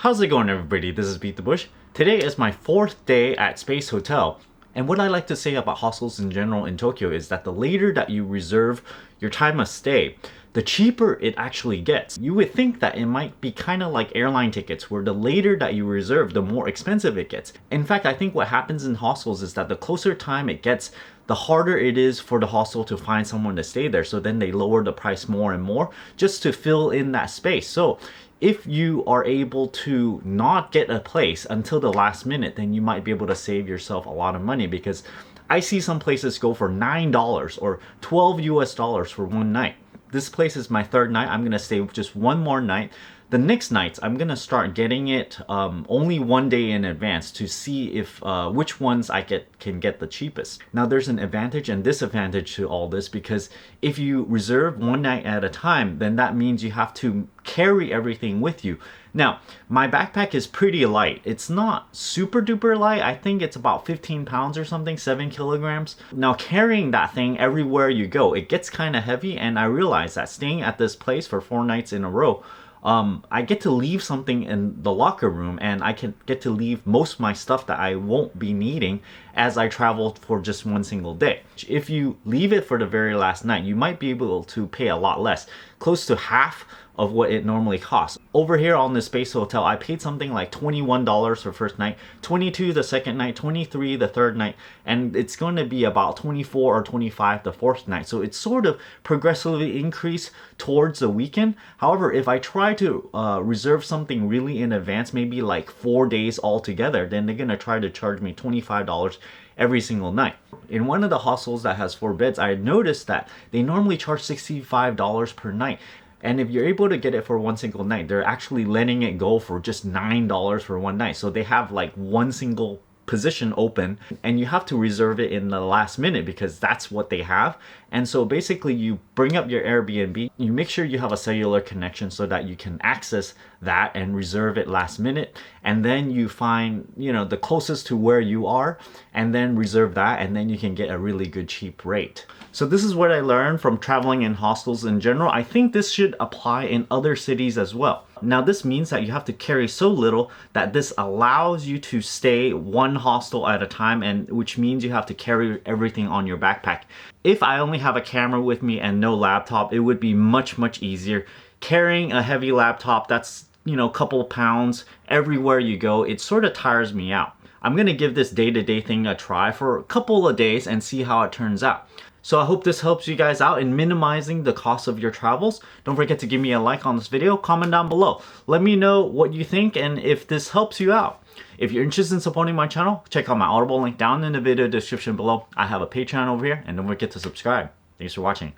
How's it going, everybody? This is BeatTheBush. Today is my 4th day at Space Hotel. And what I like to say about hostels in general in Tokyo is that the later that you reserve your time of stay, the cheaper it actually gets. You would think that it might be kind of like airline tickets, where the later that you reserve, the more expensive it gets. In fact, I think what happens in hostels is that the closer time it gets, the harder it is for the hostel to find someone to stay there. So then they lower the price more and more just to fill in that space. So if you are able to not get a place until the last minute, then you might be able to save yourself a lot of money, because I see some places go for $9 or 12 US dollars for one night. This place is my 3rd night. I'm gonna stay just one more night. The next nights, I'm gonna start getting it only one day in advance to see if which ones I can get the cheapest. Now, there's an advantage and disadvantage to all this, because if you reserve one night at a time, then that means you have to carry everything with you. Now, my backpack is pretty light. It's not super duper light. I think it's about 15 pounds or something, 7 kilograms. Now, carrying that thing everywhere you go, it gets kind of heavy, and I realized that staying at this place for 4 nights in a row, I get to leave something in the locker room, and I can get to leave most of my stuff that I won't be needing as I travel for just one single day. If you leave it for the very last night, you might be able to pay a lot less, close to half of what it normally costs. Over here on the Space Hotel, I paid something like $21 for first night, $22 the second night, $23 the third night, and it's going to be about $24 or $25 the 4th night. So it's sort of progressively increased towards the weekend. However, if I try to reserve something really in advance, maybe like 4 days altogether, then they're gonna try to charge me $25 every single night. In one of the hostels that has 4 beds, I noticed that they normally charge $65 per night. And if you're able to get it for one single night, they're actually letting it go for just $9 for one night. So they have like one single position open, and you have to reserve it in the last minute because that's what they have. And so basically, you bring up your Airbnb, you make sure you have a cellular connection so that you can access that and reserve it last minute, and then you find, you know, the closest to where you are, and then reserve that, and then you can get a really good cheap rate. So this is what I learned from traveling in hostels in general. I think this should apply in other cities as well. Now, this means that you have to carry so little that this allows you to stay one hostel at a time, and which means you have to carry everything on your backpack. If I only have a camera with me and no laptop, it would be much easier. Carrying a heavy laptop that's, you know, a couple pounds everywhere you go, it sort of tires me out. I'm gonna give this day-to-day thing a try for a couple of days and see how it turns out. So I hope this helps you guys out in minimizing the cost of your travels. Don't forget to give me a like on this video, comment down below. Let me know what you think and if this helps you out. If you're interested in supporting my channel, check out my Audible link down in the video description below. I have a Patreon over here, and don't forget to subscribe. Thanks for watching.